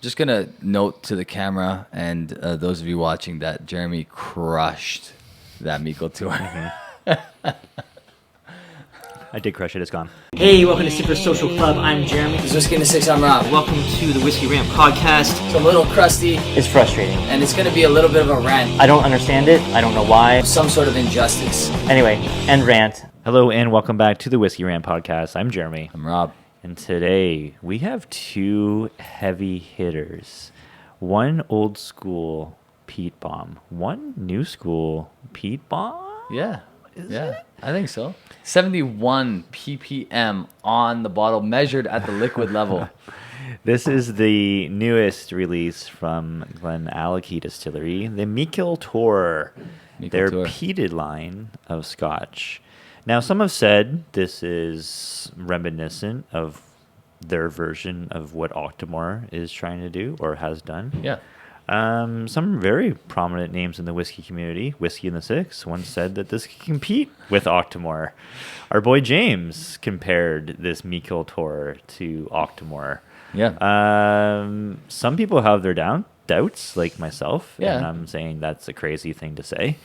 just going to note to the camera and those of you watching that Jeremy crushed that Meikle Toir. Mm-hmm. I did crush it. It's gone. Hey, welcome to Super Social Club. I'm Jeremy. This is Whiskey in the 6. I'm Rob. Welcome to the Whisky Rant Podcast. It's a little crusty, It's frustrating. and it's going to be a little bit of a rant. I don't understand it. I don't know why. Some sort of injustice. Anyway, end rant. Hello and welcome back to the Whisky Rant Podcast. I'm Jeremy. I'm Rob. And today we have two heavy hitters. One old school peat bomb. One new school peat bomb? Yeah. I think so. 71 ppm on the bottle, measured at the liquid level. This is the newest release from Glenallachie Distillery, the Meikle Toir, their Toir. peated line of scotch. Now, some have said this is reminiscent of their version of what Octomore is trying to do or has done. Yeah. Some very prominent names in the whiskey community, Whiskey in the 6, once said that this could compete with Octomore. Our boy James compared this Meikle Toir to Octomore. Yeah. Some people have their doubts, like myself, Yeah. and I'm saying that's a crazy thing to say.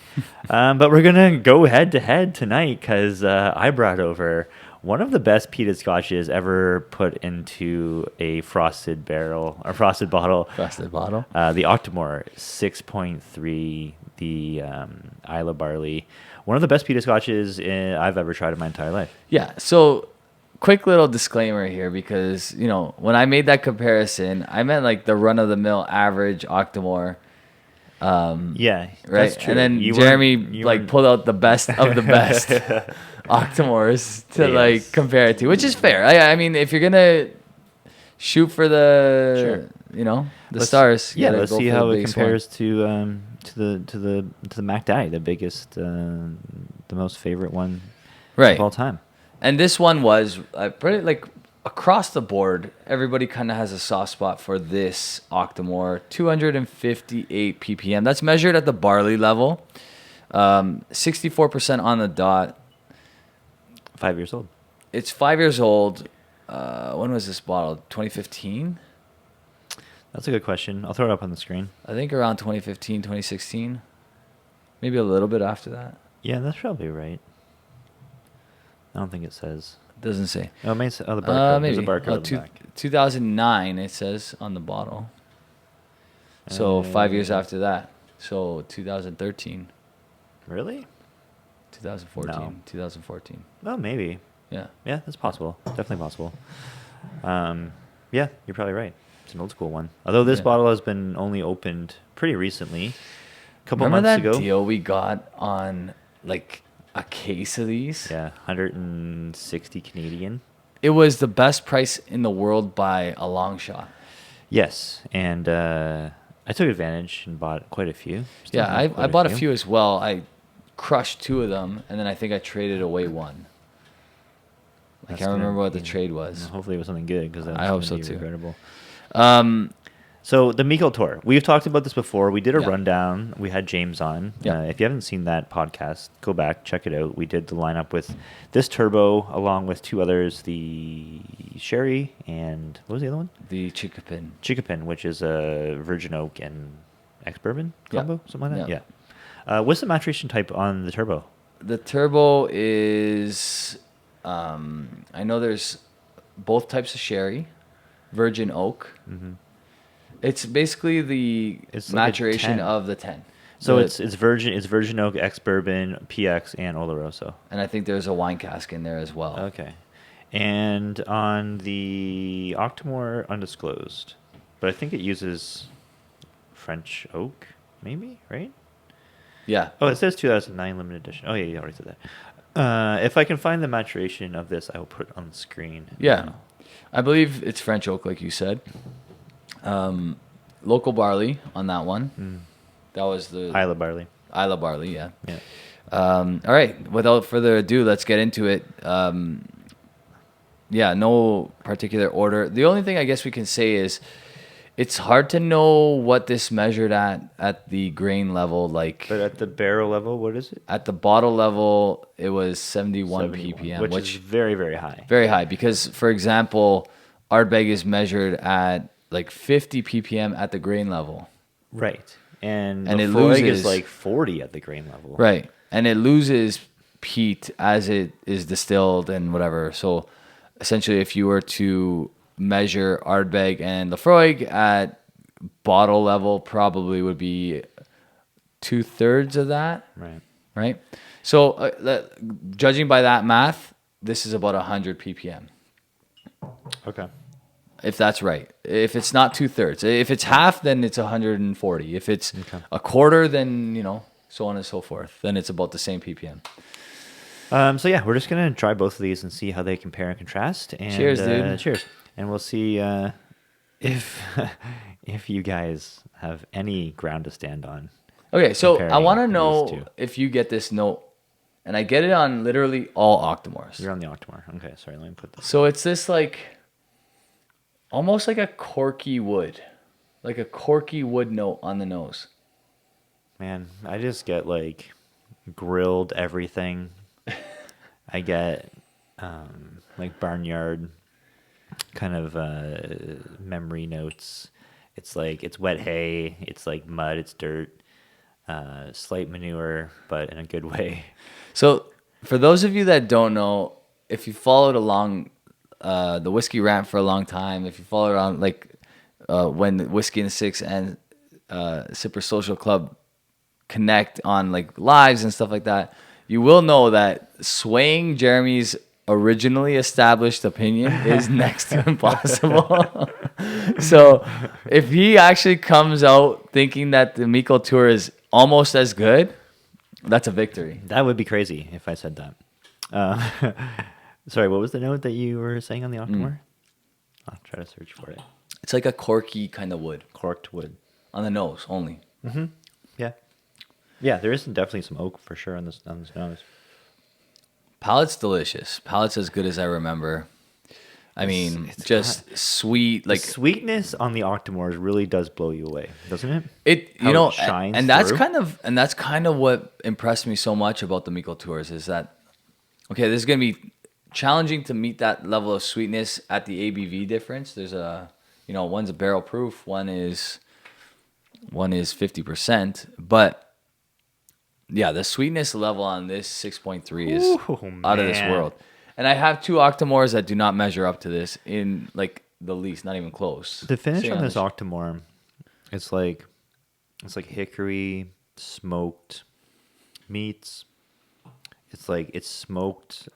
But we're going to go head-to-head tonight because I brought over one of the best peated scotches ever put into a frosted bottle. Frosted bottle. The Octomore 6.3, the Islay Barley. One of the best peated scotches I've ever tried in my entire life. Yeah. So, quick little disclaimer here, because when I made that comparison, I meant like the run-of-the-mill average Octomore. Yeah, Right. that's true. And then You Jeremy weren't- pulled out the best of the best Octomores to Yes. compare it to, which is fair. I mean, if you're gonna shoot for the Let's- stars, you Yeah, gotta let's go see for how the it biggest compares to the Mac Daddy, the biggest, the most favorite one Right. of all time. And this one was pretty like across the board. Everybody kind of has a soft spot for this Octomore, 258 ppm. That's measured at the barley level, 64% on the dot. 5 years old. It's 5 years old. When was this bottle? 2015? That's a good question. I'll throw it up on the screen. I think around 2015, 2016. Maybe a little bit after that. Yeah, that's probably right. I don't think it says. Doesn't say. Oh, it may say, the barcode. Maybe. There's a barcode on the back. 2009, it says on the bottle. So 5 years after that. So 2013, Really? 2014, No. 2014. Oh, maybe. Yeah. Yeah, that's possible. Definitely possible. Yeah, you're probably right. It's an old school one. Although this Yeah. bottle has been only opened pretty recently, a couple Remember months that ago. deal we got on like a case of these? Yeah, 160 Canadian. It was the best price in the world by a long shot. Yes, and I took advantage and bought quite a few. Still Yeah, have I quite bought a few as well. I crushed 2 of them, and then I think I traded away 1. I That's can't gonna remember what the be- trade was. Hopefully it was something good because I hope so too. Regrettable. So the Meikle Toir. We've talked about this before. We did a Yeah. rundown. We had James on. Yeah. If you haven't seen that podcast, go back, check it out. We did the lineup with this Turbo along with 2 others, the Sherry and what was the other one? the Chickapin. Chickapin, which is a Virgin Oak and ex-bourbon Yeah. combo, something like that. Yeah. Yeah. What's the maturation type on the Turbo? The Turbo is, I know there's both types of sherry, Virgin Oak. Mm-hmm. It's basically the It's like a maturation 10. of the 10. So The- it's Virgin Oak, ex-bourbon, PX, and Oloroso. and I think there's a wine cask in there as well. Okay. And on the Octomore, undisclosed. But I think it uses French oak, maybe, right? Yeah. Oh, it says 2009 limited edition. Oh, yeah, you already said that. If I can find the maturation of this, I will put it on the screen. Yeah. I believe it's French oak, like you said. Local barley on that one. That was the Islay Barley. Islay Barley, yeah. Yeah. All right. Without further ado, let's get into it. Yeah, no particular order. The only thing I guess we can say is it's hard to know what this measured at the grain level. Like But at the barrel level, what is it? at the bottle level, it was 71 ppm, which is very, very high. very high. Because, for example, Ardbeg is measured at like 50 ppm at the grain level. Right. And it Lafroig loses is like 40 at the grain level. Right. And it loses peat as it is distilled and whatever. So essentially, if you were to measure Ardbeg and Lafroig at bottle level, probably would be 2/3 of that. Right. Right. So judging by that math, this is about 100 ppm. Okay. If that's right. If it's not 2/3, if it's half, then it's 140. If it's a quarter, then, so on and so forth. Then it's about the same ppm. So yeah, we're just gonna try both of these and see how they compare and contrast. And, Cheers, dude. Cheers. And we'll see if if you guys have any ground to stand on. Okay, so I comparing want to these know two. if you get this note, and I get it on literally all Octomores. You're on the Octomore. Okay, sorry, let me put this. So it's this almost like a corky wood note on the nose. Man, I just get like grilled everything. I get like barnyard kind of memory notes. It's like it's wet hay, it's like mud, it's dirt, slight manure, but in a good way. So for those of you that don't know, if you followed along the Whiskey Rant for a long time, if you followed on when Whiskey and the Six and Sipper Social Club connect on like lives and stuff like that, you will know that swaying Jeremy's originally established opinion is next to impossible. So if he actually comes out thinking that the Meikle Toir is almost as good, that's a victory. That would be crazy if I said that. Sorry, what was the note that you were saying on the Octomore? I'll try to search for it. It's like a corky kind of wood Corked wood. on the nose only. Yeah. Yeah, there is definitely some oak for sure on this nose. Palate's delicious. Palate's as good as I remember. I mean, it's just sweet. Like sweetness on the Octomores really does blow you away, doesn't it? It How it shines and that's through. kind of what impressed me so much about the Meikle Tours is that okay, this is gonna be challenging to meet that level of sweetness at the ABV difference. There's one's a barrel proof, one is 50%, but yeah, the sweetness level on this 6.3 is out of this world. And I have two Octomores that do not measure up to this in like the least, not even close. The finish Sitting on this the Octomore, it's like hickory smoked meats. It's like it's smoked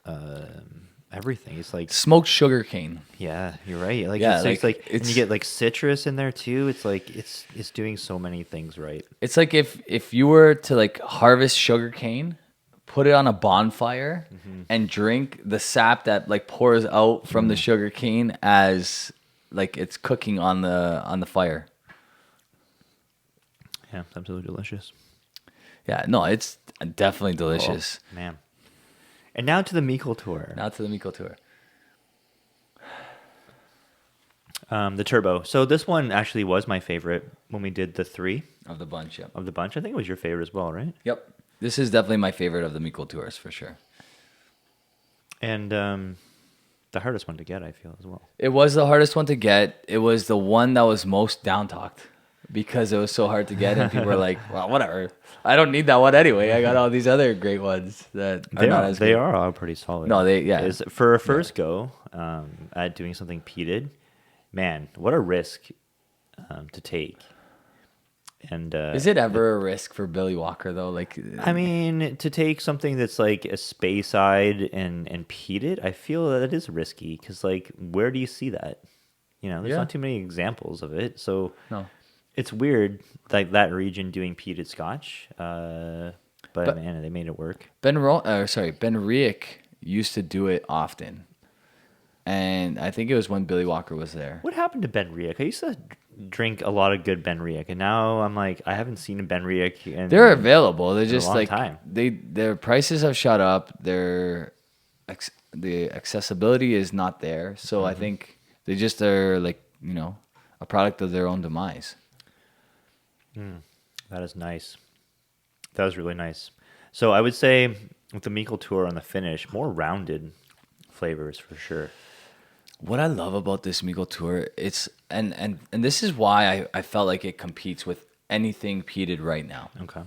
everything. It's like smoked sugar cane. yeah, you're right. Like Yeah, it's like and it's- you get like citrus in there too. It's like it's doing so many things right. It's like if you were to like harvest sugar cane, put it on a bonfire, and drink the sap that like pours out from the sugar cane as like it's cooking on the fire. Yeah, it's absolutely delicious. Yeah, no, it's definitely delicious. Oh, man. And now to the Meikle Toir. Now to the Meikle Toir. The Turbo. So this one actually was my favorite when we did the 3 Of the bunch, yep. of the bunch. I think it was your favorite as well, right? Yep. This is definitely my favorite of the Meikle Tours for sure. And the hardest one to get, I feel, as well. It was the hardest one to get. It was the one that was most down-talked because it was so hard to get, and people were like, well, whatever. I don't need that one anyway. I got all these other great ones that are not as good. They are all pretty solid. No, yeah. For a first go at doing something peated, man, what a risk to take. And Is it ever a risk for Billy Walker, though? Like, I mean, to take something that's like a Speyside and peated, I feel that it is risky because, like, where do you see that? There's Yeah. not too many examples of it. So no. it's weird, like that region doing peated Scotch. But man, they made it work. Ben Riek used to do it often. And I think it was when Billy Walker was there. What happened to Ben Riek? I used to drink a lot of good Ben Riek, and now I'm like, I haven't seen a Ben Riek in They're available. They're a just long like time. their prices have shot up. The accessibility is not there. So I think they just are like, a product of their own demise. That is nice. That was really nice. So I would say with the Meikle Toir on the finish, more rounded flavors for sure. What I love about this Meikle Toir, it's and this is why I felt like it competes with anything peated right now. Okay.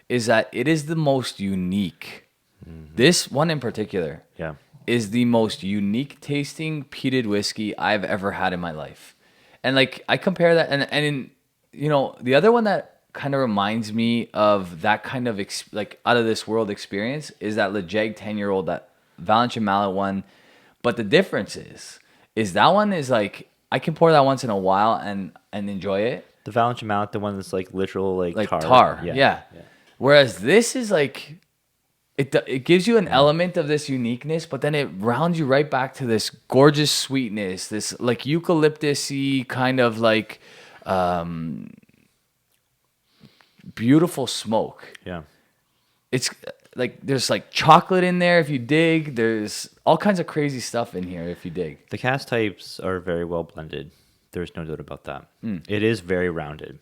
Is that it is the most unique. This one in particular Yeah. is the most unique tasting peated whiskey I've ever had in my life. And like I compare that and the other one that kind of reminds me of that kind of like out of this world experience is that Lejeg 10-year-old, that Valencia Mallet one. But the difference is that one is like I can pour that once in a while and enjoy it. The Valencia Mallet, the one that's like literal like tar. Yeah. Whereas this is like it gives you an element of this uniqueness, but then it rounds you right back to this gorgeous sweetness, this like eucalyptus-y kind of like beautiful smoke. Yeah. It's like there's like chocolate in there if you dig. There's all kinds of crazy stuff in here if you dig. The cast types are very well blended. There's no doubt about that. It is very rounded.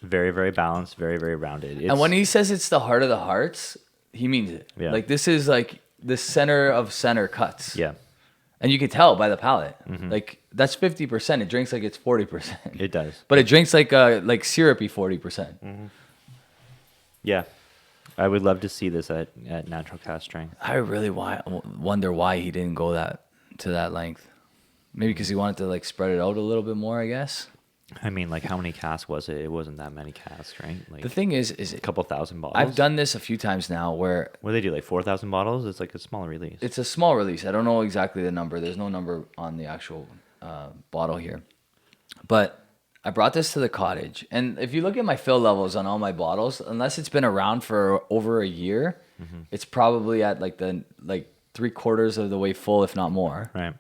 Very, very balanced, very, very rounded. And when he says it's the heart of the hearts, he means it. Yeah. Like this is like the center of center cuts. Yeah. And you can tell by the palate. Like that's 50%. It drinks like it's 40%. It does. But it drinks like syrupy 40%. Yeah. I would love to see this at natural cast strength. I really wonder why he didn't go to that length. Maybe because he wanted to like spread it out a little bit more, I guess. I mean, like how many casts was it? It wasn't that many casts, right? Like The thing is a couple thousand bottles. I've done this a few times now where What do they do? Like 4,000 bottles? It's like a smaller release. it's a small release. I don't know exactly the number. There's no number on the actual bottle here. But I brought this to the cottage. And if you look at my fill levels on all my bottles, unless it's been around for over a year, it's probably at like 3/4 of the way full, if not more. Right.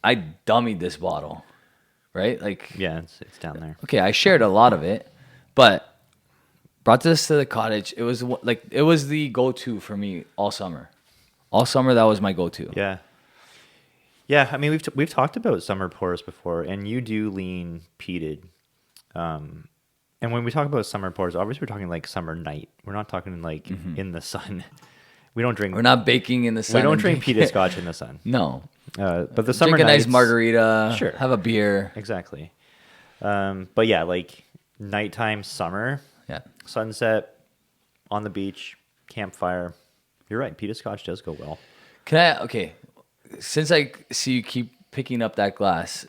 I dummied this bottle, right? Like, Yeah, it's down there. okay, I shared a lot of it, but brought this to the cottage. It was the go-to for me all summer. All summer, that was my go-to. Yeah. Yeah, I mean, we've talked about summer pours before, and you do lean peated. And when we talk about summer pours, obviously we're talking like summer night. We're not talking like in the sun. We don't drink. We're not baking in the sun. We don't and drink peated scotch in the sun. No. But the summer Drink a nice nights- margarita. Sure. Have a beer. Exactly. But yeah, like nighttime summer, Yeah. sunset, on the beach, campfire. You're right. Peated scotch does go well. Okay. Since I see you keep picking up that glass,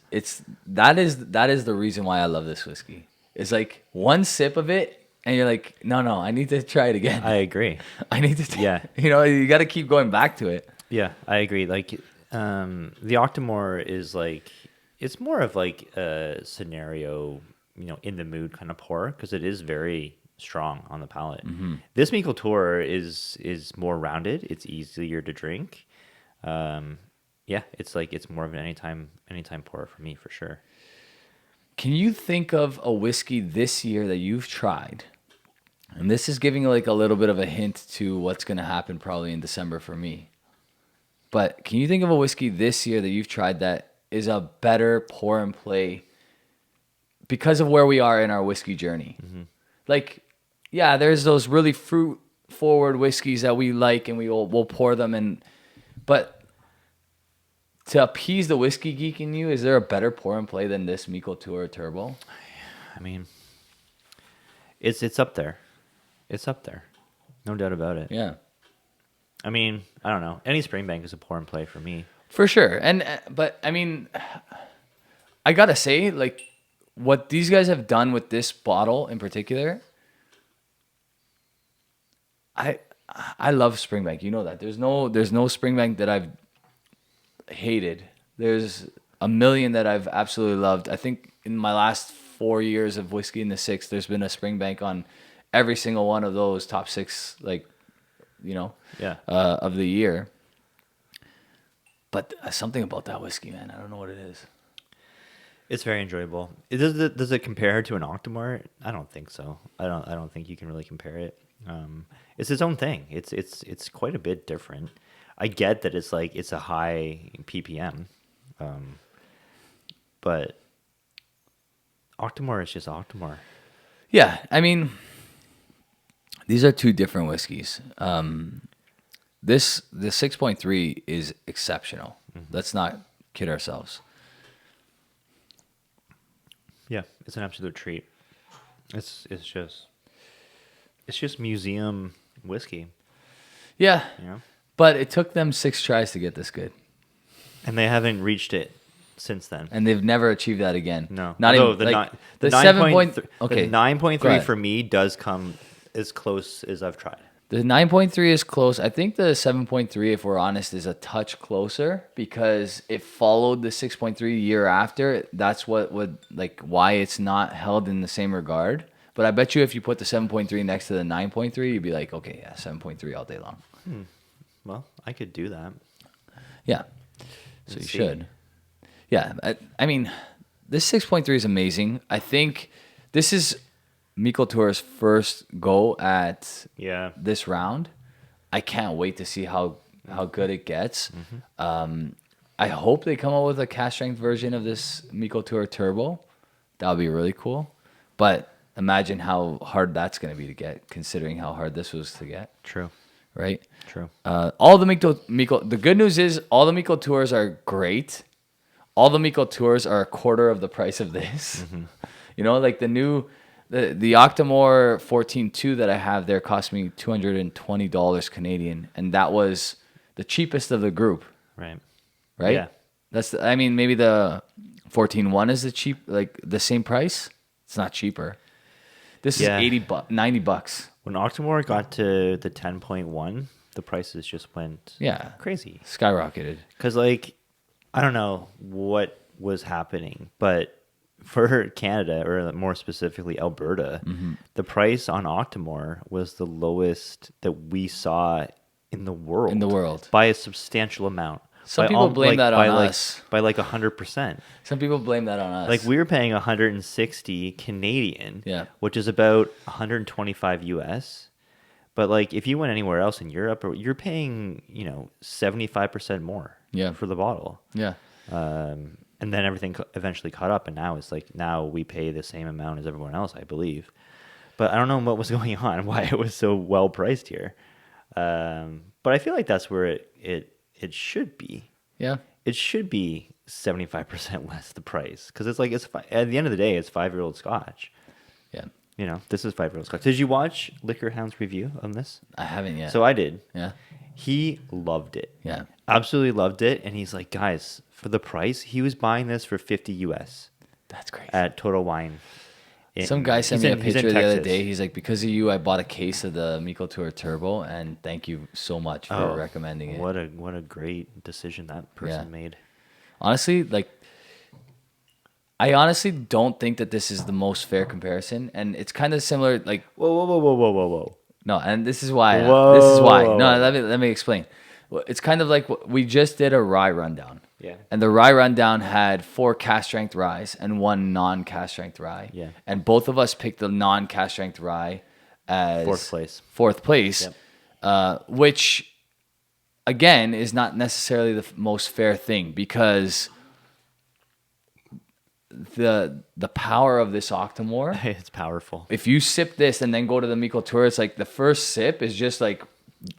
that is the reason why I love this whiskey. It's like one sip of it, and you're like, no, I need to try it again. I agree. I need to. Yeah. You got to keep going back to it. Yeah, I agree. Like, the Octomore is like, it's more of like a scenario, in the mood kind of pour, because it is very strong on the palate. This Meikle Toir is more rounded. It's easier to drink. Yeah, it's more of an anytime pour for me, for sure. Can you think of a whiskey this year that you've tried? And this is giving like a little bit of a hint to what's going to happen probably in December for me. But can you think of a whiskey this year that you've tried that is a better pour and play because of where we are in our whiskey journey? Like, yeah, there's those really fruit forward whiskeys that we like and we'll pour them but to appease the whiskey geek in you, is there a better pour and play than this Meikle Toir Turbo? I mean, it's up there. It's up there. No doubt about it. Yeah. I mean, I don't know. Any Springbank is a pour and play for me. For sure. But I mean, I gotta say, like, what these guys have done with this bottle in particular, I love Springbank. You know that. There's no Springbank that I've hated. There's a million that I've absolutely loved. I think in my last 4 years of Whiskey in the Six, there's been a Springbank on every single one of those top 6, of the year. But something about that whiskey, man, I don't know what it is. It's very enjoyable. Does it compare to an Octomore? I don't think so. I don't think you can really compare it. It's its own thing. It's quite a bit different. I get that it's a high ppm, but Octomore is just Octomore. Yeah, I mean, these are two different whiskeys. The 6.3 is exceptional. Let's not kid ourselves. Yeah, it's an absolute treat. It's just museum whiskey, Yeah, you know. but it took them 6 tries to get this good, And they haven't reached it since then. and they've never achieved that again. No, not although even like the the 7 point. the Okay, 9.3 go ahead. for me does come as close as I've tried. The 9.3 is close. I think the 7.3, if we're honest, is a touch closer because it followed the 6.3 year after. That's what would like why it's not held in the same regard. But I bet you if you put the 7.3 next to the 9.3, you'd be like, okay, yeah, 7.3 all day long. Well, I could do that. Yeah. So Let's you see. should. Yeah. I mean, this 6.3 is amazing. I think this is Meikle Toir's first go at Yeah. this round. I can't wait to see how good it gets. I hope they come out with a cast strength version of this Meikle Toir Turbo. That would be really cool. But imagine how hard that's going to be to get, considering how hard this was to get, True. right? True. All the Meikle. The good news is all the Meikle Tours are great. All the Meikle Tours are a quarter of the price of this. You know, like the Octomore 14.2 that I have there cost me $220 Canadian, and that was the cheapest of the group, Right. right? Yeah. I mean, maybe the 14.1 is the same price. It's not cheaper. This Yeah. is $90. When Octomore got to the 10.1, the prices just went Yeah, crazy. skyrocketed. Because, like, I don't know what was happening, but for Canada, or more specifically Alberta, the price on Octomore was the lowest that we saw in the world. In the world. By a substantial amount. Some By people blame that on by us. By like 100%. Some people blame that on us. Like we were paying 160 Canadian, Yeah. which is about 125 US. But like if you went anywhere else in Europe, you're paying 75% more. Yeah. For the bottle. Yeah. And then everything eventually caught up, and now we pay the same amount as everyone else, I believe. But I don't know what was going on, why it was so well priced here. But I feel like that's where it should be. Yeah. It should be 75% less the price, because at the end of the day, it's 5-year-old Scotch. Yeah. This is 5-year-old Scotch. Did you watch Liquor Hound's review on this? I haven't yet. So I did. yeah. He loved it. Yeah. Absolutely loved it. And he's like, guys, for the price, he was buying this for 50 US That's crazy. at Total Wine. Some guy sent He's me a in- he's in picture the other Texas. day. He's like, because of you, I bought a case of the Meikle Toir Turbo, and thank you so much for recommending it. What a great decision that person made. Honestly, I honestly don't think that this is the most fair comparison, and it's kind of similar. Like, Whoa. no, and this is why. Whoa. This is why. No, let me explain. It's kind of like we just did a rye rundown. Yeah. And the rye rundown had 4 cast strength ryes and 1 non-cast strength rye. Yeah. And both of us picked the non-cast strength rye as Fourth place. Which again is not necessarily the most fair thing, because the power of this Octomore. It's powerful. If you sip this and then go to the Meikle Toir, it's like the first sip is just like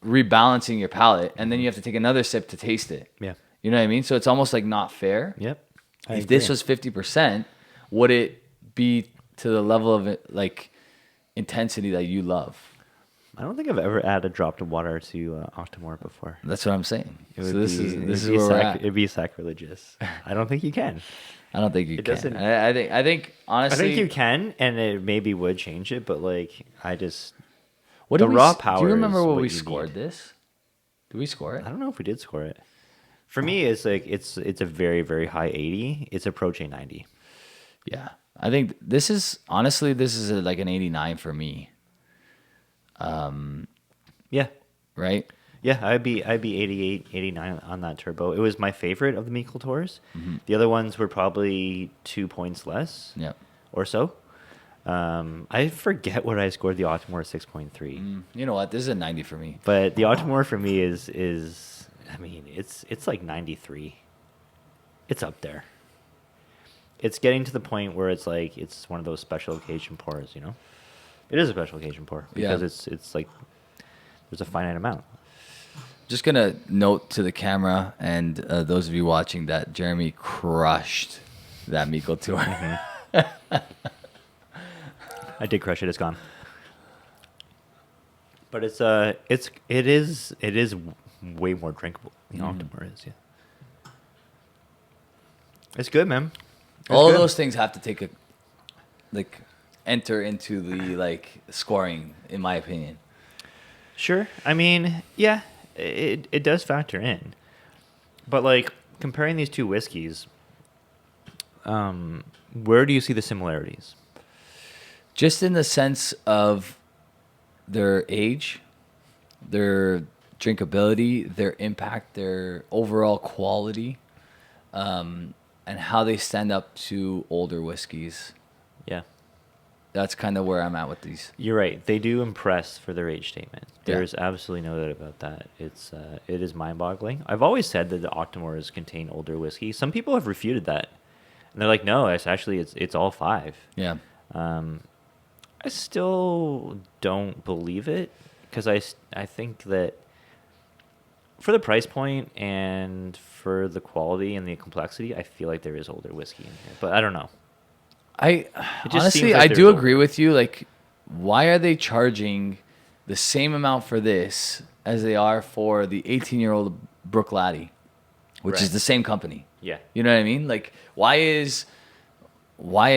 rebalancing your palate, and then you have to take another sip to taste it. Yeah. You know what I mean? So it's almost like not fair. Yep. I If agree. this was 50%, would it be to the level of like intensity that you love? I don't think I've ever added a drop of water to Octomore before. That's what I'm saying. It So would this be- is it'd be where we're at. It'd be sacrilegious. I don't think you can. I don't think you It can. doesn't- I think I honestly, think you can, and it maybe would change it, but like the did we raw do power you remember is what what we you scored need. this? Did we score it? I don't know if we did score it. For me, it's like it's a very, very high 80. It's approaching 90. Yeah. I think this is like an 89 for me, Yeah. right? Yeah, I'd be 88, 89 on that turbo. It was my favorite of the Meikle Tours. Mm-hmm. The other ones were probably 2 points less Yeah. or so. I forget what I scored the Octomore 6.3. You know what? This is a 90 for me. But the Octomore for me is I mean, it's like 93. It's up there. It's getting to the point where it's like it's one of those special occasion pours, you know? It is a special occasion pour because Yeah. it's like there's a finite amount. just gonna note to the camera and those of you watching that Jeremy crushed that Meikle Toir. Mm-hmm. I did crush it. It's gone. But it is way more drinkable. The Octomore is, yeah. It's good, man. All of those things have to take enter into the scoring, in my opinion. Sure. I mean, yeah, it does factor in. But like comparing these two whiskeys, where do you see the similarities? Just in the sense of their age, their drinkability, their impact, their overall quality, and how they stand up to older whiskeys. Yeah. That's kind of where I'm at with these. You're right. They do impress for their age statement. Yeah. There's absolutely no doubt about that. It is mind-boggling. I've always said that the Octomores contain older whiskey. Some people have refuted that, and they're like, "No, it's all 5." Yeah. I still don't believe it because I think that for the price point and for the quality and the complexity, I feel like there is older whiskey in here. But I don't know. Honestly, I do agree with you. Like, why are they charging the same amount for this as they are for the 18-year-old Bruichladdich, which is the same company? Yeah. You know what I mean? Like, why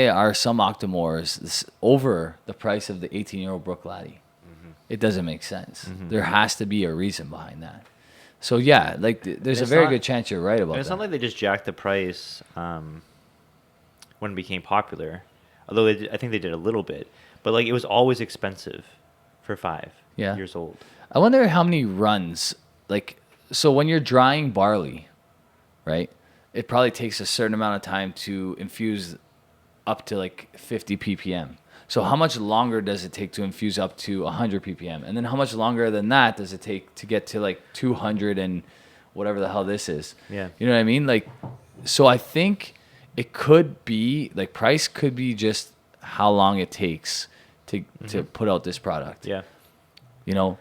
are some Octomores over the price of the 18-year-old Bruichladdich? Mm-hmm. It doesn't make sense. Mm-hmm. There has to be a reason behind that. So yeah, like there's a very good chance you're right about that. It's not like they just jacked the price when it became popular, although I think they did a little bit. But like it was always expensive for 5 years old. I wonder how many runs, so when you're drying barley, right? It probably takes a certain amount of time to infuse up to 50 ppm. So how much longer does it take to infuse up to 100 ppm? And then how much longer than that does it take to get to 200 and whatever the hell this is? Yeah. You know what I mean? So I think it could be, price could be just how long it takes to put out this product. Yeah. You know?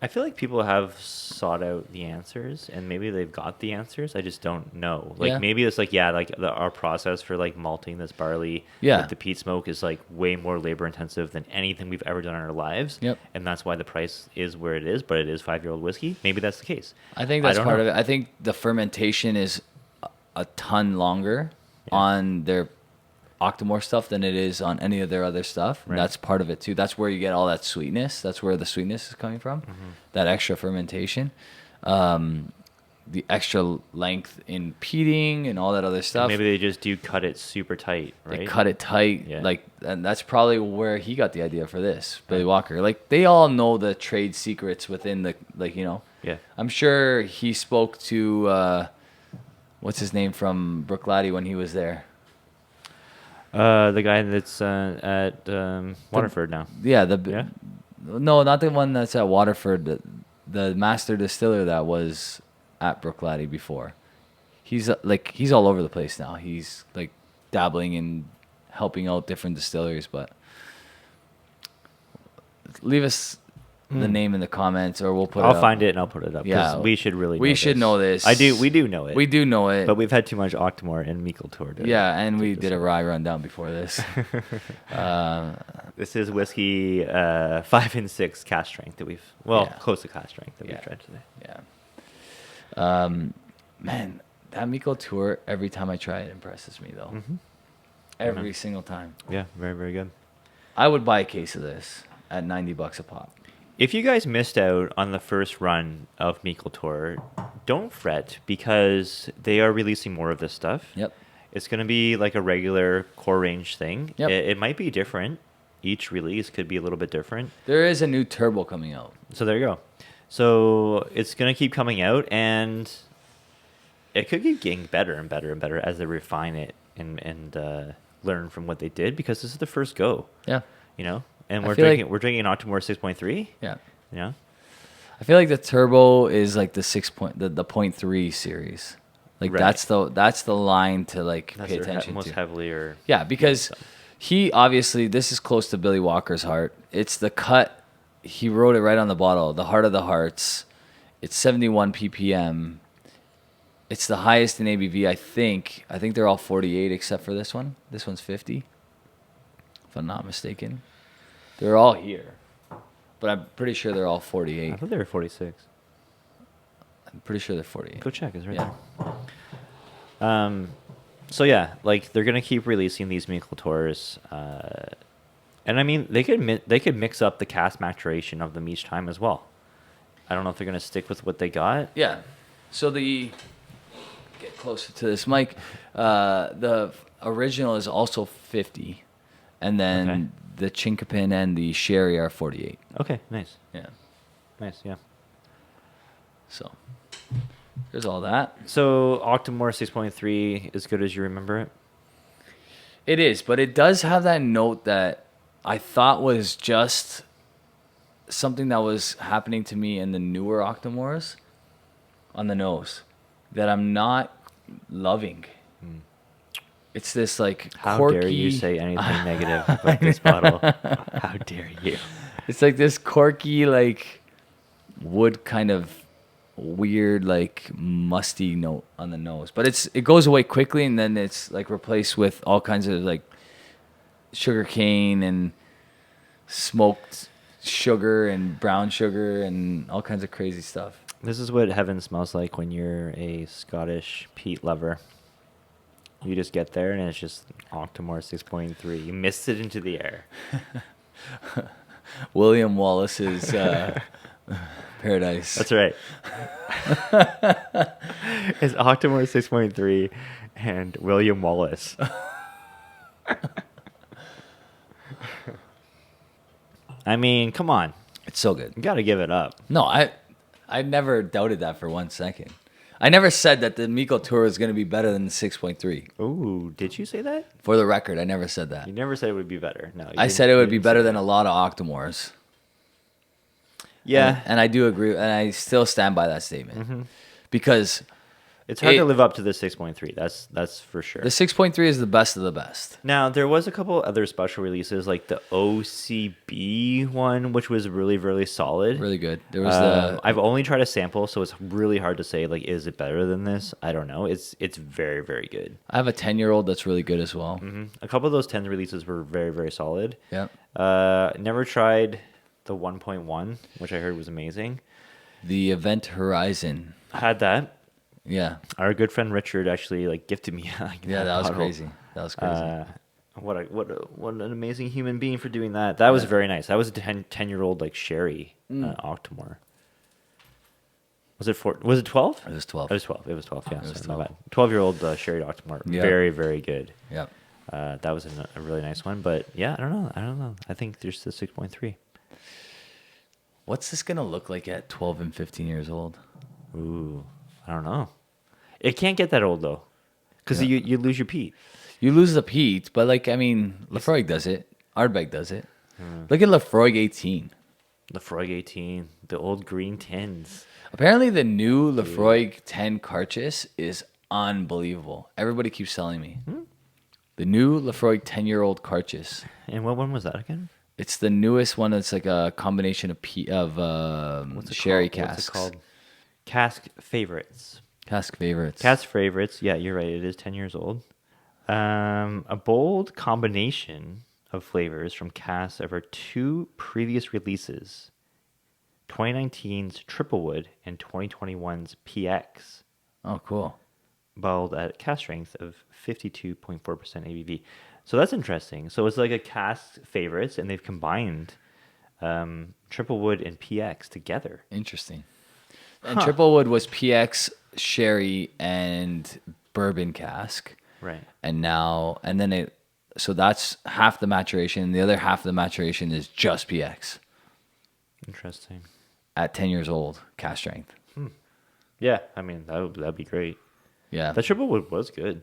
I feel like people have sought out the answers, and maybe they've got the answers. I just don't know. Maybe it's our process for malting this barley with the peat smoke is way more labor intensive than anything we've ever done in our lives. Yep. And that's why the price is where it is, but it is 5-year-old whiskey. Maybe that's the case. I think that's part of it. I think the fermentation is a ton longer on their Octomore stuff than it is on any of their other stuff. Right. That's part of it too. That's where you get all that sweetness. That's where the sweetness is coming from. Mm-hmm. That extra fermentation, the extra length in peating and all that other stuff. And maybe they just do cut it super tight, right? They cut it tight, and that's probably where he got the idea for this, Billy Walker. They all know the trade secrets within the Yeah. I'm sure he spoke to what's his name from Bruichladdich when he was there. The guy that's at Waterford now. Yeah, no, not the one that's at Waterford. The master distiller that was at Bruichladdich before. He's all over the place now. He's dabbling in helping out different distilleries. But leave us the name in the comments, or we'll put it up. I'll find it and I'll put it up. Yeah, we should really. We should know this. We do know it. We do know it. But we've had too much Octomore and Meikle Toir. Yeah, and we did a rye rundown before this. This is whiskey 5 and 6 cask strength that close to cask strength that we've tried today. Yeah. Man, that Meikle Toir, every time I try it, impresses me though. Mm-hmm. Every single time. Yeah, very, very good. I would buy a case of this at $90 a pop. If you guys missed out on the first run of Meikle Toir, don't fret because they are releasing more of this stuff. Yep. It's going to be a regular core range thing. Yep. It might be different. Each release could be a little bit different. There is a new turbo coming out. So there you go. So it's going to keep coming out, and it could keep getting better and better and better as they refine it and learn from what they did, because this is the first go. Yeah. And we're drinking an Octomore 6.3. Yeah. Yeah. I feel like the turbo is the 0.3 series. Right. that's the line to pay attention to. Most heavily, or because he obviously, this is close to Billy Walker's heart. It's the cut. He wrote it right on the bottle. The heart of the hearts. It's 71 ppm. It's the highest in ABV, I think. I think they're all 48 except for this one. This one's 50, if I'm not mistaken. They're all here, but I'm pretty sure they're all 48. I thought they were 46. I'm pretty sure they're 48. Go check. It's right Yeah. there. So yeah, like they're gonna keep releasing these Meikle Tours, and I mean they could mix up the cask maturation of them each time as well. I don't know if they're gonna stick with what they got. Yeah. So get closer to this mic. The original is also 50, and then Okay. the Chinkapin and the Sherry are 48. Okay, nice, Yeah. yeah. So there's all that. So Octomore 6.3, as good as you remember it. It is, but it does have that note that I thought was just something that was happening to me in the newer Octomores on the nose that I'm not loving. It's this like How corky, dare you say anything negative about this bottle? How dare you? It's like this corky, like wood kind of weird, like musty note on the nose. But it goes away quickly, and then it's like replaced with all kinds of like sugar cane and smoked sugar and brown sugar and all kinds of crazy stuff. This is what heaven smells like when you're a Scottish peat lover. You just get there and it's just Octomore 6.3. You missed it into the air. William Wallace's Paradise. That's right. It's Octomore 6.3 and William Wallace. I mean, come on. It's so good. You got to give it up. No, I never doubted that for 1 second. I never said that the Meikle Toir was going to be better than the 6.3. Ooh, did you say that? For the record, I never said that. You never said it would be better. No, I said it would be better than a lot of Octomores. Yeah. And I do agree, and I still stand by that statement. Because It's hard to live up to the 6.3. That's for sure. the 6.3 is the best of the best. Now, there was a couple other special releases, like the OCB one, which was really, really solid. Really good. There was I've only tried a sample, so it's really hard to say, like, is it better than this? I don't know. It's very, very good. I have a 10-year-old that's really good as well. A couple of those 10 releases were very, very solid. Yeah. Never tried the 1.1, which I heard was amazing. The Event Horizon. Had that. Yeah. Our good friend Richard actually like gifted me. Like, Yeah, that was bottle. crazy. That was crazy. What an amazing human being for doing that. That was very nice. That was a 10-year-old like sherry Octomore. Was it 12? It was 12. It was 12. It was 12. Yeah, It was sorry, my 12. bad. 12-year-old sherry Octomore. Yeah. Very, very good. Yep. That was a really nice one. But yeah, I don't know. I think there's the 6.3. What's this going to look like at 12 and 15 years old? Ooh, I don't know. It can't get that old though, because you lose your peat. You lose the peat, but like, I mean, Lafroig does it. Ardbeg does it. Look at Lafroig 18. Lafroig 18, the old green tins. Apparently, the new Lafroig 10 Carchis is unbelievable. Everybody keeps telling me. The new Lafroig 10-year-old Carchis. And what one was that again? It's the newest one that's like a combination of sherry casks. What's it called? Cask favorites. Cask favorites. Cask favorites. Yeah, you're right. It is 10 years old. A bold combination of flavors from casks of our two previous releases, 2019's Triple Wood and 2021's PX, Oh, cool. bottled at cask strength of 52.4% ABV. So that's interesting. So it's like a cask favorites, and they've combined Triple Wood and PX together. Interesting. And Triple Wood was PX, sherry, and bourbon cask. Right. So that's half the maturation. The other half of the maturation is just PX Interesting. at 10 years old, cask strength. Yeah, I mean, that'd be great. Yeah. That Triple Wood was good.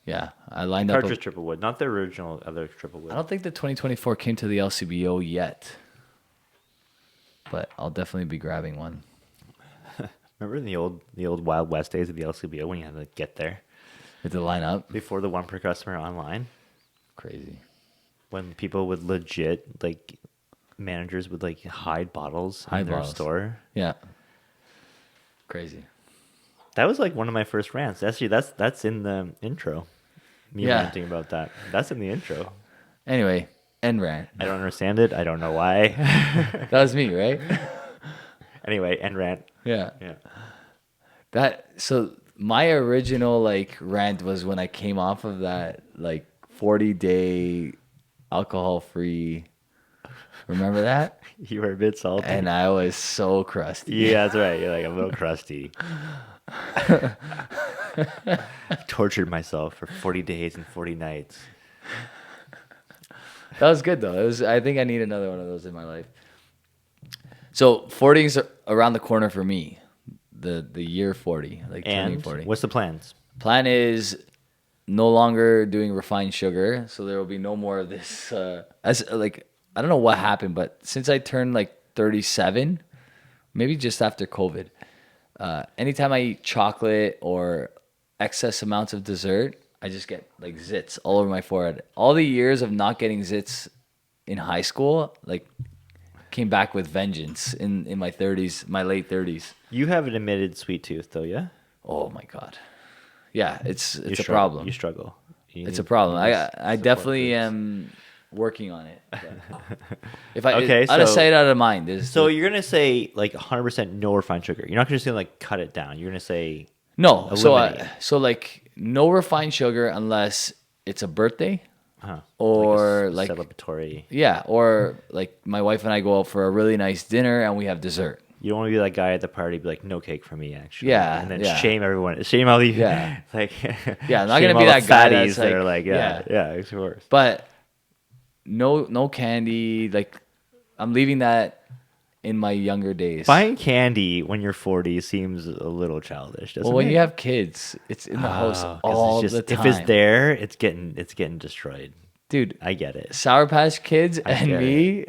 Yeah. I lined up. Cartridge Triple Wood, not the original other Triple Wood. I don't think the 2024 came to the LCBO yet, but I'll definitely be grabbing one. Remember in the old Wild West days of the LCBO when you had to get there With the line up. before the one per customer online? Crazy. When people would legit, like, managers would, like, hide bottles in their bottles. store. Yeah. Crazy. That was like one of my first rants. Actually, that's in the intro. Me Yeah. ranting about that. That's in the intro. Anyway, end rant. I don't understand it. I don't know why. That was me, right? Anyway, end rant. Yeah. Yeah. So my original like rant was when I came off of that like 40-day alcohol-free. Remember that? You were a bit salty. And I was so crusty. Yeah, that's right. You're like, I'm a little crusty. Tortured myself for 40 days and 40 nights. That was good though. I think I need another one of those in my life. So 40 is around the corner for me. The year 40, like turning And 40. what's the plans? Plan is no longer doing refined sugar, so there will be no more of this. I don't know what happened, but since I turned like 37, maybe just after COVID, anytime I eat chocolate or excess amounts of dessert, I just get like zits all over my forehead. All the years of not getting zits in high school, like came back with vengeance in my 30s, my late 30s. You have an admitted sweet tooth, though, yeah? Oh my God. Yeah, it's a struggle. problem. You struggle. It's a problem. I definitely am working on it. If I Okay, out of so- sight, out of mind. So you're going to say like 100% no refined sugar. You're not just going to like cut it down. You're going to say no. eliminate. So like no refined sugar unless it's a birthday huh, or like, like a celebratory. yeah, or like my wife and I go out for a really nice dinner and we have dessert. You don't want to be that guy at the party, be like, no cake for me, actually. Yeah, and then yeah. shame everyone. Shame all the Yeah. like. Yeah, I'm not shame gonna be all the that guy fatties that's that are like- like, yeah, of course. But no candy. Like I'm leaving that in my younger days. Buying candy when you're 40 seems a little childish, doesn't Well, when it? you have kids, it's in the house 'Cause all it's the just, time. if it's there, it's getting destroyed. Dude, I get it. Sour Patch Kids and get me,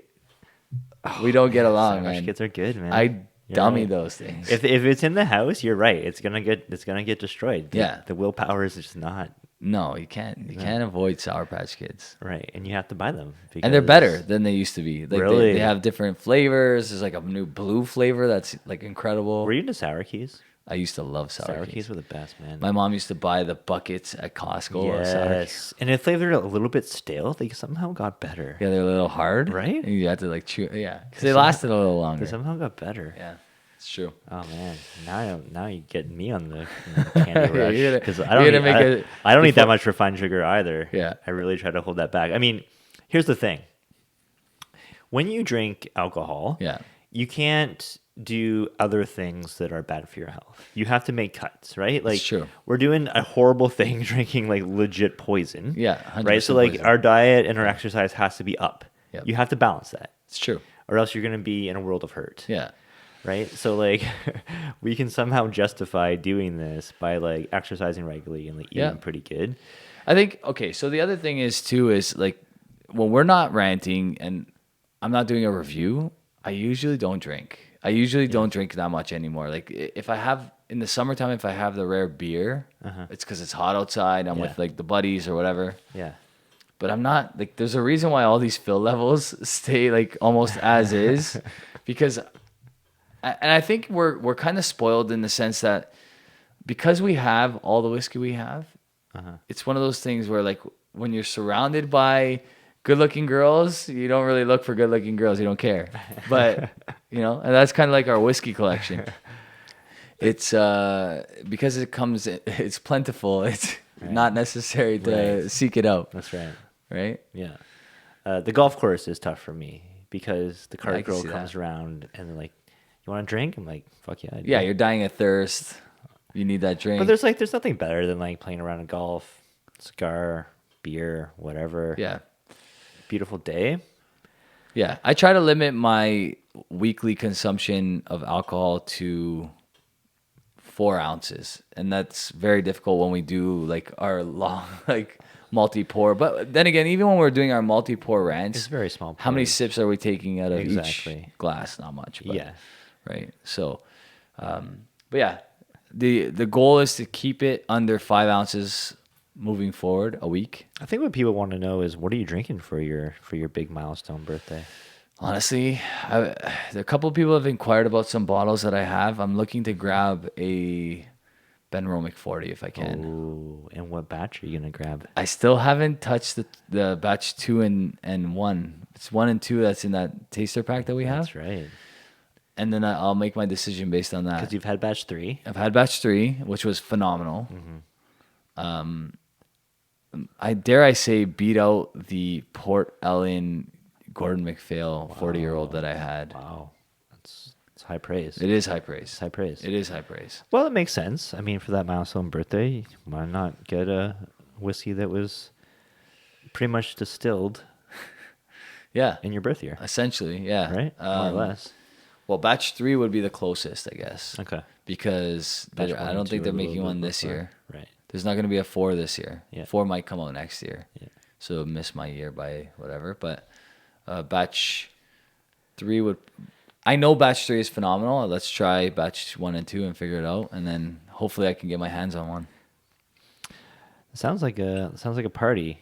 we don't get along, Sour Patch man. Kids are good, man. I You're dummy right. those things. If it's in the house, you're right. It's gonna get destroyed. Yeah. The willpower is just not No, you can't. You can't avoid Sour Patch Kids. right, and you have to buy them. And they're because- better than they used to be. Like Really? they have different flavors. There's like a new blue flavor that's like incredible. Were you into sour keys? I used to love sour, Sour keys. keys were the best, man. My mom used to buy the buckets at Costco. Of sour keys. Yes, and if they were a little bit stale, they somehow got better. Yeah, they're a little hard, Right? And you have to like chew. Yeah, because they lasted a little They longer. somehow got better. Yeah, it's true. Oh man, now you getting me on the candy rush You're gonna- because I you're don't gonna eat, make I don't eat that before- much refined sugar either. Yeah. I really try to hold that back. I mean, here's the thing: when you drink alcohol, Yeah. you can't do other things that are bad for your health. You have to make cuts, right? Like true. we're doing a horrible thing drinking like legit poison. Yeah, 100% right. So like poison. our diet and our exercise has to be up. Yep. You have to balance that, It's true. or else you're going to be in a world of hurt. Yeah. Right. So like we can somehow justify doing this by like exercising regularly and like eating Yeah. pretty good. I think okay. So the other thing is too is like when we're not ranting and I'm not doing a review, I usually don't drink. I usually don't drink that much anymore. Like if I have in the summertime, if I have the rare beer, it's because it's hot outside. I'm Yeah. with like the buddies or whatever. Yeah. But I'm not like. There's a reason why all these fill levels stay like almost as is, because, and I think we're kind of spoiled in the sense that because we have all the whiskey we have, it's one of those things where like when you're surrounded by good-looking girls, you don't really look for good-looking girls. You don't care. But and that's kind of like our whiskey collection. It's because it's plentiful. It's not necessary to Right. seek it out, That's right. right? Yeah. The golf course is tough for me because the I cart can girl see comes that. around and they're like, "You want a drink?" I'm like, "Fuck yeah." I do." Yeah, you're dying of thirst. You need that drink. But there's nothing better than like playing around in golf, cigar, beer, whatever. yeah. Beautiful day. Yeah. I try to limit my weekly consumption of alcohol to 4 ounces. And that's very difficult when we do like our long, like multi-pour. But then again, even when we're doing our multi-pour rants, It's very small. how many pours. sips are we taking out of Exactly. each glass? Not much. But, Yeah. Right. So, but yeah, the goal is to keep it under 5 ounces moving forward a week. I think what people want to know is what are you drinking for your big milestone birthday? Honestly, a couple of people have inquired about some bottles that I have. I'm looking to grab a Ben Romick 40 if I can. Ooh, and what batch are you gonna grab? I still haven't touched the batch 2 and 1. It's 1 and 2 that's in that taster pack that we have. That's right. And then I'll make my decision based on that. Because you've had batch 3. I've had batch 3, which was phenomenal. I dare I say beat out the Port Ellen Gordon MacPhail 40-year-old that I had. Wow, it's high praise. It is high praise. It's high praise. It is high praise. Well, it makes sense. I mean, for that milestone birthday, why not get a whiskey that was pretty much distilled Yeah. in your birth year, Essentially, yeah. right? More or less. Well, batch 3 would be the closest, I guess. Okay. Because Batch I 1 and don't think 2 they're are a making little one bit this before. year. Right. There's not going to be a 4 this year. Yeah. 4 might come out next year. Yeah. So miss my year by whatever. But batch 3 would... I know batch 3 is phenomenal. Let's try batch 1 and 2 and figure it out. And then hopefully I can get my hands on one. Sounds like a party.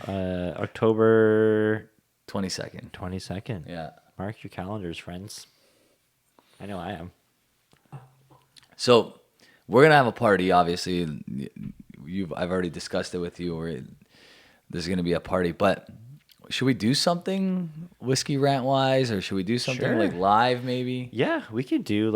October 22nd. 22nd. Yeah. Mark your calendars, friends. I know I am. So we're gonna have a party. Obviously, I've already discussed it with you. There's gonna be a party, but should we do something whiskey rant wise, or should we do something Sure. like live maybe? Yeah, we could do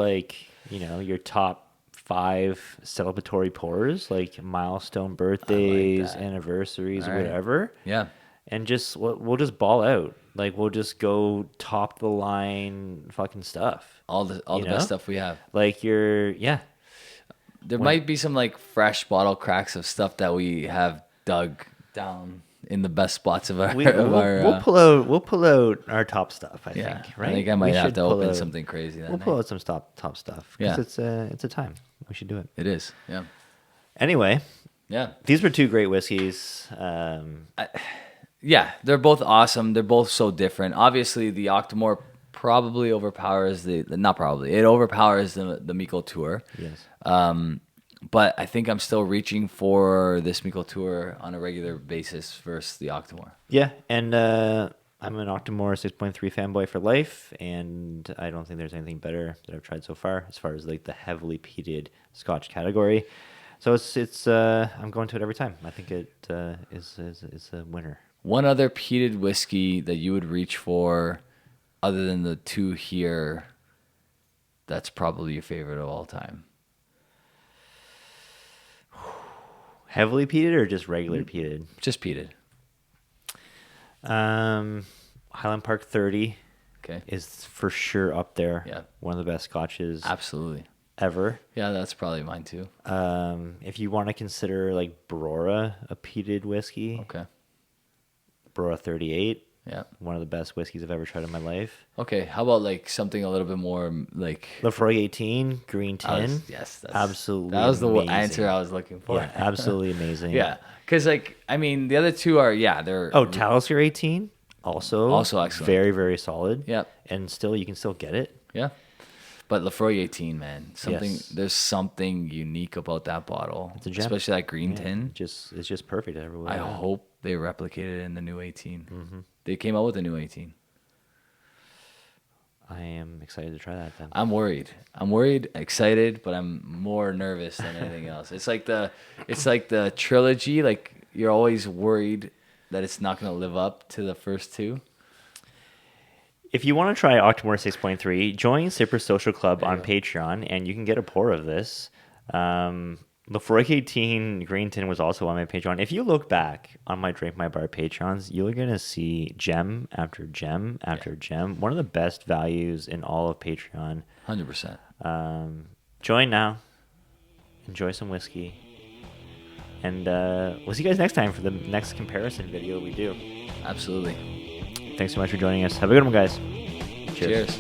your top 5 celebratory pours, like milestone birthdays, that. anniversaries, All right. whatever. Yeah. And just we'll just ball out. Like we'll just go top the line fucking stuff. All the You best know? stuff we have. Like There might be some like fresh bottle cracks of stuff that we have dug down in the best spots of our. we'll pull out our top stuff. I yeah, think. Right. I think I We might have should to pull open out- something crazy. That We'll night. pull out some top stuff. Yeah. Because it's a time. We should do it. It is. Yeah. Anyway, Yeah. these were 2 great whiskeys. Yeah, they're both awesome. They're both so different. Obviously, the Octomore probably overpowers it overpowers the Meikle Toir. Yes. But I think I'm still reaching for this Meikle Toir on a regular basis versus the Octomore. Yeah, and I'm an Octomore 6.3 fanboy for life, and I don't think there's anything better that I've tried so far as like the heavily peated Scotch category. So it's I'm going to it every time. I think it is a winner. One other peated whiskey that you would reach for, other than the 2 here, that's probably your favorite of all time. Heavily peated or just regular peated? Just peated. Highland Park 30 Okay. is for sure up there. Yeah. One of the best scotches Absolutely. ever. Yeah, that's probably mine too. If you want to consider like Brora a peated whiskey, Okay. Brora 38, Yeah. one of the best whiskeys I've ever tried in my life. Okay. How about like something a little bit more like Lefroy 18, Green Tin. Yes, absolutely. That was the amazing. answer I was looking for. Yeah, absolutely amazing. Yeah, because like I mean the other 2 are they're Oh, Talisker 18, also excellent. very, very solid. Yeah. And you can still get it. yeah, but Lefroy 18, man, Yes. there's something unique about that bottle, It's a gem. especially that green Yeah, tin. it's just perfect everywhere. I hope they replicate it in the new 18. They came out with a new 18. I am excited to try that then. I'm worried, excited, but I'm more nervous than anything else. It's like the trilogy. Like you're always worried that it's not going to live up to the first 2. If you want to try Octomore 6.3, join Sipper Social Club on Patreon, and you can get a pour of this. Lefroy 18 Green Tin was also on my Patreon. If you look back on my Drink My Bar Patrons, you're going to see gem after gem after gem. One of the best values in all of Patreon. 100%. Join now. Enjoy some whiskey. And we'll see you guys next time for the next comparison video we do. Absolutely. Thanks so much for joining us. Have a good one, guys. Cheers.